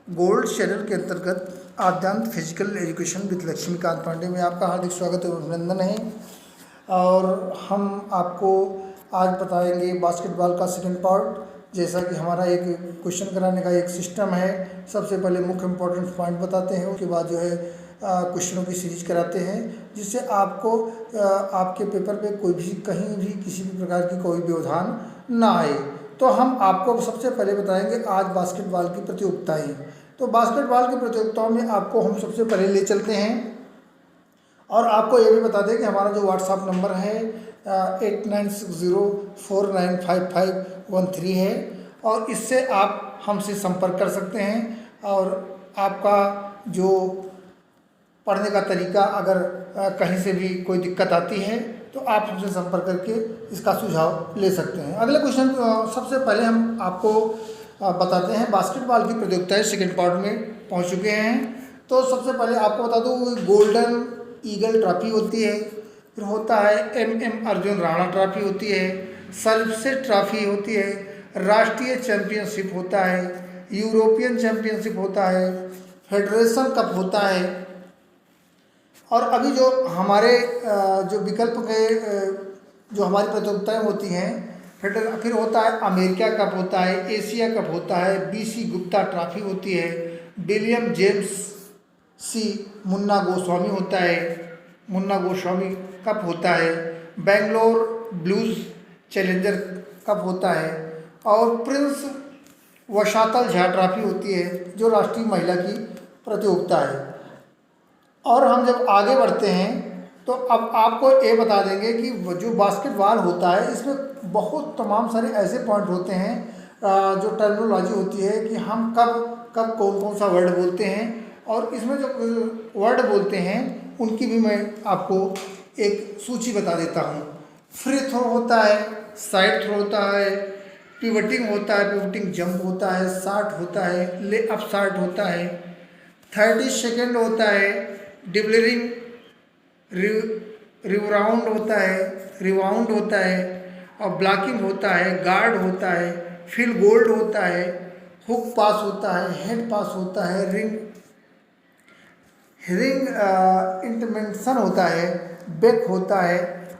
Gold channel के अंतर्गत आद्यांत physical education with Laxmikant Pandey में आपका हार्दिक स्वागत और अभिनंदन है। और हम आपको आज बताएंगे बास्केटबॉल का सेकंड पार्ट। जैसा कि हमारा एक क्वेश्चन कराने का एक सिस्टम है, सबसे पहले मुख्य इंपॉर्टेंट पॉइंट बताते हैं, उसके बाद जो है क्वेश्चनों की सीरीज कराते हैं, जिससे आपको आपके पेपर पे कोई भी कहीं भी किसी भी प्रकार की कोई व्यवधान ना आए। तो हम आपको सबसे पहले बताएंगे आज बास्केटबॉल की प्रतियोगिताएं। तो बास्केटबॉल की प्रतियोगिताओं में आपको हम सबसे पहले ले चलते हैं और आपको ये भी बता दें कि हमारा जो व्हाट्सएप नंबर है 8960495513 है, और इससे आप हमसे संपर्क कर सकते हैं। और आपका जो पढ़ने का तरीका अगर कहीं से भी कोई दिक्कत आती है तो आप हमसे संपर्क करके इसका सुझाव ले सकते हैं। अगले क्वेश्चन सबसे पहले हम आपको बताते हैं बास्केटबॉल की प्रतियोगिताएं सेकंड पार्ट में पहुंच चुके हैं। तो सबसे पहले आपको बता दूं गोल्डन ईगल ट्रॉफी होती है, फिर होता है MM अर्जुन राणा ट्रॉफी होती है, सर्वश्रेष्ठ ट्रॉफी होती है, राष्ट्रीय चैंपियनशिप होता है, यूरोपियन चैंपियनशिप होता है, फेडरेशन कप होता है। और अभी जो हमारे जो विकल्प के जो हमारी प्रतियोगिताएं होती हैं, फिर होता है अमेरिका कप होता है, एशिया कप होता है, BC गुप्ता ट्रॉफी होती है, William James C Munna Goswami होता है, मुन्ना गोस्वामी कप होता है, बेंगलोर ब्लूज चैलेंजर कप होता है, और प्रिंस वशातल झा ट्रॉफी होती है जो राष्ट्रीय महिला की प्रतियोगिता है। और हम जब आगे बढ़ते हैं तो अब आपको ये बता देंगे कि जो बास्केटबॉल होता है इसमें बहुत तमाम सारे ऐसे पॉइंट होते हैं, जो टर्मिनोलॉजी होती है कि हम कब कौन कौन सा वर्ड बोलते हैं, और इसमें जो वर्ड बोलते हैं उनकी भी मैं आपको एक सूची बता देता हूँ। फ्री थ्रो होता है, साइड थ्रो होता है, पिवटिंग होता है, पिवटिंग जंप होता है, शाट होता है, ले अप शाट होता है, 30 सेकेंड होता है, डिबलरिंग रिवाउंड होता है, और ब्लॉकिंग होता है, गार्ड होता है, फील्ड गोल होता है, हुक पास होता है, हेड पास होता है, रिंग इंटरवेंशन होता है, बैक होता है,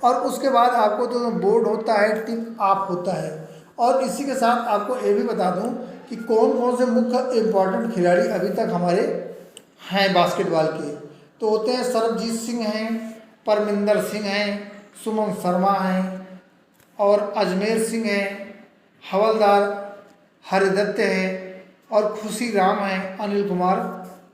और उसके बाद आपको तो बोर्ड होता है, टिप ऑफ होता है। और इसी के साथ आपको ये भी बता दूं कि कौन कौन से मुख्य इम्पॉर्टेंट खिलाड़ी अभी तक हमारे हैं बास्केटबॉल के। तो होते हैं सरबजीत सिंह हैं, परमिंदर सिंह हैं, सुमन शर्मा हैं, और अजमेर सिंह हैं, हवलदार हरिदत्त हैं, और खुशी राम हैं, अनिल कुमार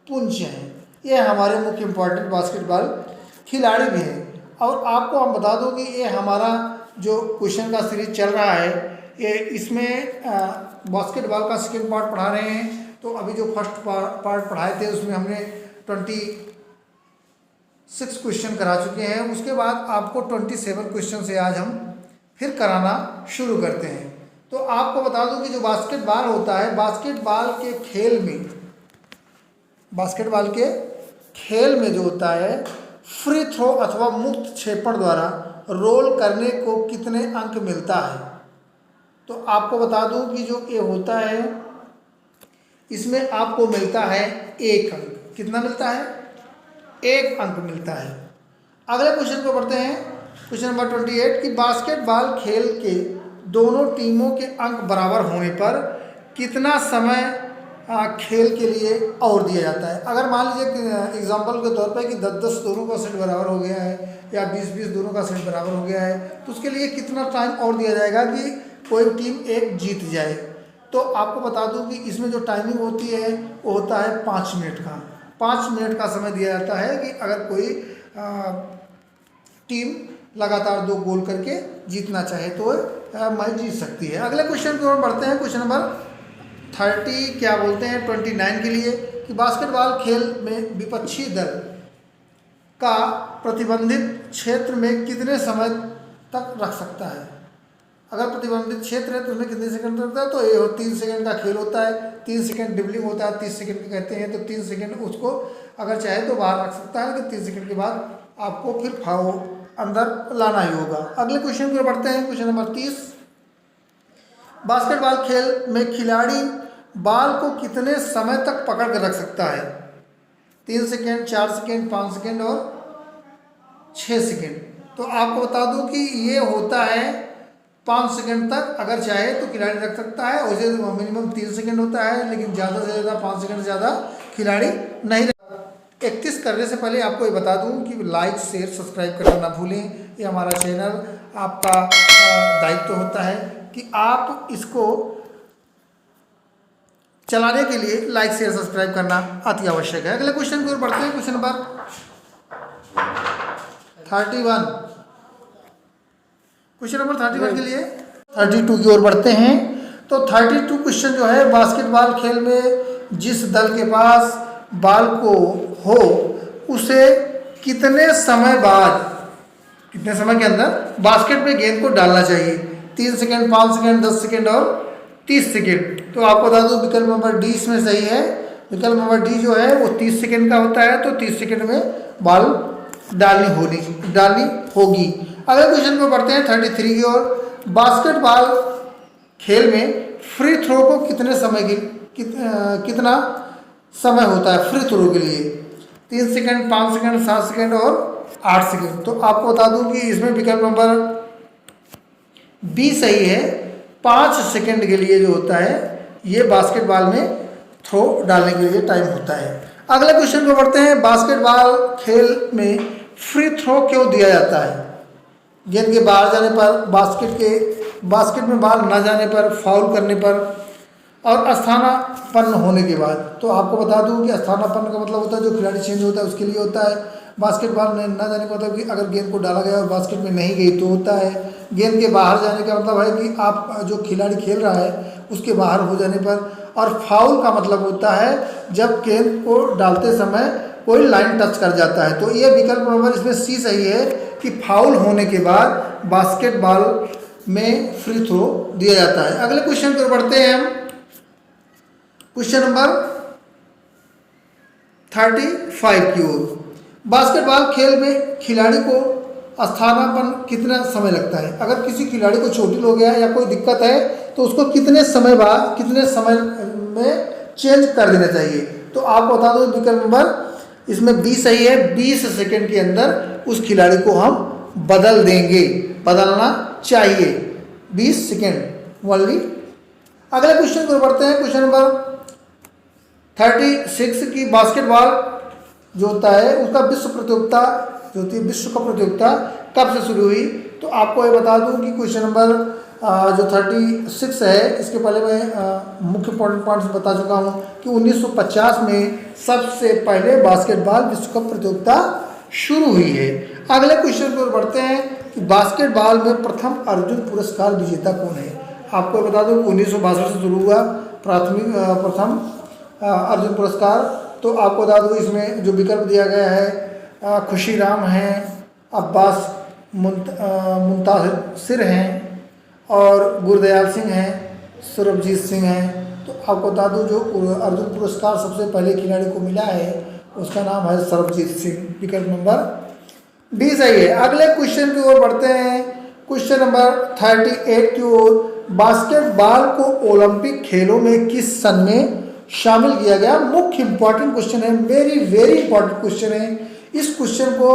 पुंछ हैं। ये हमारे मुख्य इम्पॉर्टेंट बास्केटबॉल खिलाड़ी भी हैं। और आपको हम बता दूं कि ये हमारा जो क्वेश्चन का सीरीज चल रहा है, ये इसमें बास्केटबॉल का सेकेंड पार्ट पढ़ा रहे हैं। तो अभी जो फर्स्ट पार्ट पढ़ाए थे उसमें हमने 26 क्वेश्चन करा चुके हैं। उसके बाद आपको 27 क्वेश्चन से आज हम फिर कराना शुरू करते हैं। तो आपको बता दूं कि जो बास्केटबॉल होता है, बास्केटबॉल के खेल में जो होता है, फ्री थ्रो अथवा मुक्त क्षेपण द्वारा रोल करने को कितने अंक मिलता है। तो आपको बता दूं कि जो ये होता है इसमें आपको मिलता है 1 अंक। कितना मिलता है? 1 अंक मिलता है। अगले क्वेश्चन को पढ़ते हैं, क्वेश्चन नंबर 28 कि बास्केटबॉल खेल के दोनों टीमों के अंक बराबर होने पर कितना समय खेल के लिए और दिया जाता है। अगर मान लीजिए एग्जाम्पल के तौर पर कि 10-10 दोनों का सेट बराबर हो गया है, या 20-20 दोनों का सेट बराबर हो गया है, तो उसके लिए कितना टाइम और दिया जाएगा कि कोई टीम एक जीत जाए। तो आपको बता दूं कि इसमें जो टाइमिंग होती है वो होता है 5 मिनट का। 5 मिनट का समय दिया जाता है कि अगर कोई टीम लगातार 2 गोल करके जीतना चाहे तो मैच जीत सकती है। अगले क्वेश्चन की ओर बढ़ते हैं, क्वेश्चन नंबर 29 के लिए कि बास्केटबॉल खेल में विपक्षी दल का प्रतिबंधित क्षेत्र में कितने समय तक रख सकता है। अगर प्रतिबंधित क्षेत्र है तो उसमें कितने सेकंड रखता है। तो ये 3 सेकंड का खेल होता है, 3 सेकंड ड्रिबलिंग होता है, 30 सेकंड कहते हैं। तो 3 सेकंड उसको अगर चाहे तो बाहर रख सकता है, लेकिन 3 सेकंड के बाद आपको फिर फाउल अंदर लाना ही होगा। अगले क्वेश्चन की ओर बढ़ते हैं, क्वेश्चन नंबर 30 बास्केटबॉल खेल में खिलाड़ी बॉल को कितने समय तक पकड़ कर रख सकता है? 3 सेकेंड, 4 सेकेंड, 5 सेकेंड और 6 सेकेंड। तो आपको बता दूं कि ये होता है 5 सेकेंड तक, अगर चाहे तो खिलाड़ी रख सकता है। उसे मिनिमम 3 सेकेंड होता है, लेकिन ज़्यादा से ज़्यादा 5 सेकेंड से ज़्यादा खिलाड़ी नहीं रख। 31 करने से पहले आपको ये बता दूं कि लाइक, शेयर, सब्सक्राइब करना ना भूलें। ये हमारा चैनल, आपका दायित्व होता है कि आप इसको चलाने के लिए लाइक, शेयर, सब्सक्राइब करना अति आवश्यक है। अगले क्वेश्चन की ओर बढ़ते हैं। Question number 31। क्वेश्चन नंबर 31 के लिए 32 की ओर बढ़ते हैं। तो 32 क्वेश्चन जो है, बास्केटबॉल खेल में जिस दल के पास बॉल को हो उसे कितने समय बाद, कितने समय के अंदर बास्केट में गेंद को डालना चाहिए? 3 सेकेंड, 5 सेकेंड, 10 सेकेंड और 30 सेकेंड। तो आपको बता दूं विकल्प नंबर डी इसमें सही है। विकल्प नंबर डी जो है वो 30 सेकेंड का होता है। तो 30 सेकेंड में बॉल डालनी होगी। अगले क्वेश्चन को बढ़ते हैं 33 की ओर। बास्केटबॉल खेल में फ्री थ्रो को कितने समय की कितना समय होता है फ्री थ्रो के लिए? 3 सेकेंड, 5 सेकेंड, 7 सेकेंड और 8 सेकेंड। तो आपको बता दूं कि इसमें विकल्प नंबर बी सही है। 5 सेकेंड के लिए जो होता है ये बास्केटबॉल में थ्रो डालने के लिए टाइम होता है। अगले क्वेश्चन को बढ़ते हैं। बास्केटबॉल खेल में फ्री थ्रो क्यों दिया जाता है? गेंद के बाहर जाने पर, बास्केट में बॉल न जाने पर, फाउल करने पर और स्थानापन्न होने के बाद। तो आपको बता दूं कि स्थानापन्न का मतलब होता है जो खिलाड़ी चेंज होता है उसके लिए होता है। बास्केटबॉल में न जाने का मतलब कि अगर गेंद को डाला गया और बास्केट में नहीं गई तो होता है। गेंद के बाहर जाने का मतलब है कि आप जो खिलाड़ी खेल रहा है उसके बाहर हो जाने पर। और फाउल का मतलब होता है जब गेंद को डालते समय कोई लाइन टच कर जाता है। तो ये विकल्प नंबर इसमें सी सही है कि फाउल होने के बाद बास्केटबॉल में फ्री थ्रो दिया जाता है। अगले क्वेश्चन पर बढ़ते हैं हम। क्वेश्चन नंबर 35 की ओर। बास्केटबॉल खेल में खिलाड़ी को स्थानापन्न कितना समय लगता है? अगर किसी खिलाड़ी को चोटिल हो गया या कोई दिक्कत है तो उसको कितने समय में चेंज कर देना चाहिए? तो आपको बता दो विकल्प नंबर इसमें बी सही है। 20 सेकेंड के अंदर उस खिलाड़ी को हम बदल देंगे, बदलना चाहिए 20 सेकेंड ओनली। अगले क्वेश्चन को बढ़ते हैं। क्वेश्चन नंबर 36 की। बास्केटबॉल जो होता है उसका विश्व प्रतियोगिता जो होती है, विश्व कप प्रतियोगिता कब से शुरू हुई? तो आपको ये बता दूं कि क्वेश्चन नंबर जो 36 है इसके पहले मैं मुख्य पॉइंट्स बता चुका हूं कि 1950 में सबसे पहले बास्केटबॉल विश्व कप प्रतियोगिता शुरू हुई है। अगले क्वेश्चन पर बढ़ते हैं कि बास्केटबॉल में प्रथम अर्जुन पुरस्कार विजेता कौन है? आपको बता दूं 1962 से शुरू हुआ प्रथम अर्जुन पुरस्कार। तो आपको बता दूं इसमें जो विकल्प दिया गया है खुशीराम हैं, अब्बास मुंतासिर हैं और गुरदयाल सिंह हैं, सरबजीत सिंह हैं। तो आपको बता दूं जो अर्जुन पुरस्कार सबसे पहले खिलाड़ी को मिला है उसका नाम है सरबजीत सिंह। विकल्प नंबर डी सही है। अगले क्वेश्चन की ओर बढ़ते हैं। क्वेश्चन नंबर 38 की ओर। बास्केटबॉल को ओलंपिक खेलों में किस सन में शामिल किया गया? मुख्य इंपॉर्टेंट क्वेश्चन है, वेरी इंपॉर्टेंट क्वेश्चन है। इस क्वेश्चन को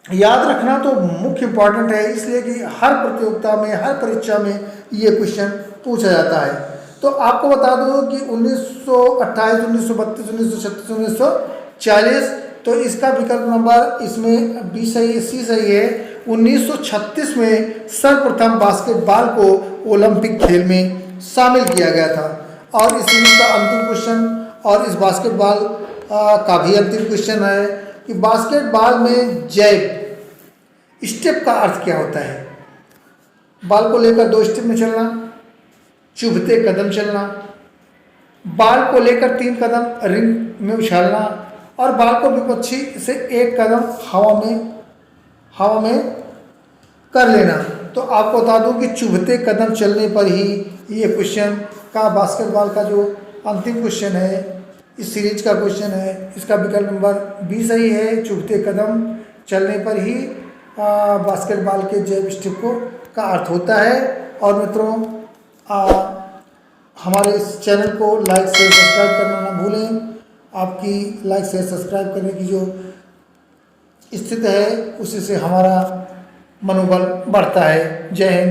याद रखना तो मुख्य इंपॉर्टेंट है, इसलिए कि हर प्रतियोगिता में, हर परीक्षा में ये क्वेश्चन पूछा जाता है। तो आपको बता दूं कि 1928, 1932, 1936, 1940। तो इसका विकल्प नंबर इसमें बी सही, सी सही है। 1936 में सर्वप्रथम बास्केटबॉल को ओलंपिक खेल में शामिल किया गया था। और इस सीरीज का अंतिम क्वेश्चन और इस बास्केटबॉल का भी अंतिम क्वेश्चन है कि बास्केटबॉल में जैब स्टेप का अर्थ क्या होता है? बॉल को लेकर 2 स्टेप में चलना, चुभते कदम चलना, बॉल को लेकर 3 कदम रिंग में उछालना और बॉल को विपक्षी से 1 कदम हवा में कर लेना। तो आपको बता दूं कि चुभते कदम चलने पर ही ये क्वेश्चन का बास्केटबॉल का जो अंतिम क्वेश्चन है इस सीरीज का क्वेश्चन है, इसका विकल्प नंबर बी सही है। चुभते कदम चलने पर ही बास्केटबॉल के जैब स्टेप का अर्थ होता है। और मित्रों हमारे इस चैनल को लाइक शेयर सब्सक्राइब करना ना भूलें। आपकी लाइक शेयर सब्सक्राइब करने की जो स्थिति है उसी से हमारा मनोबल बढ़ता है। जय हिंद।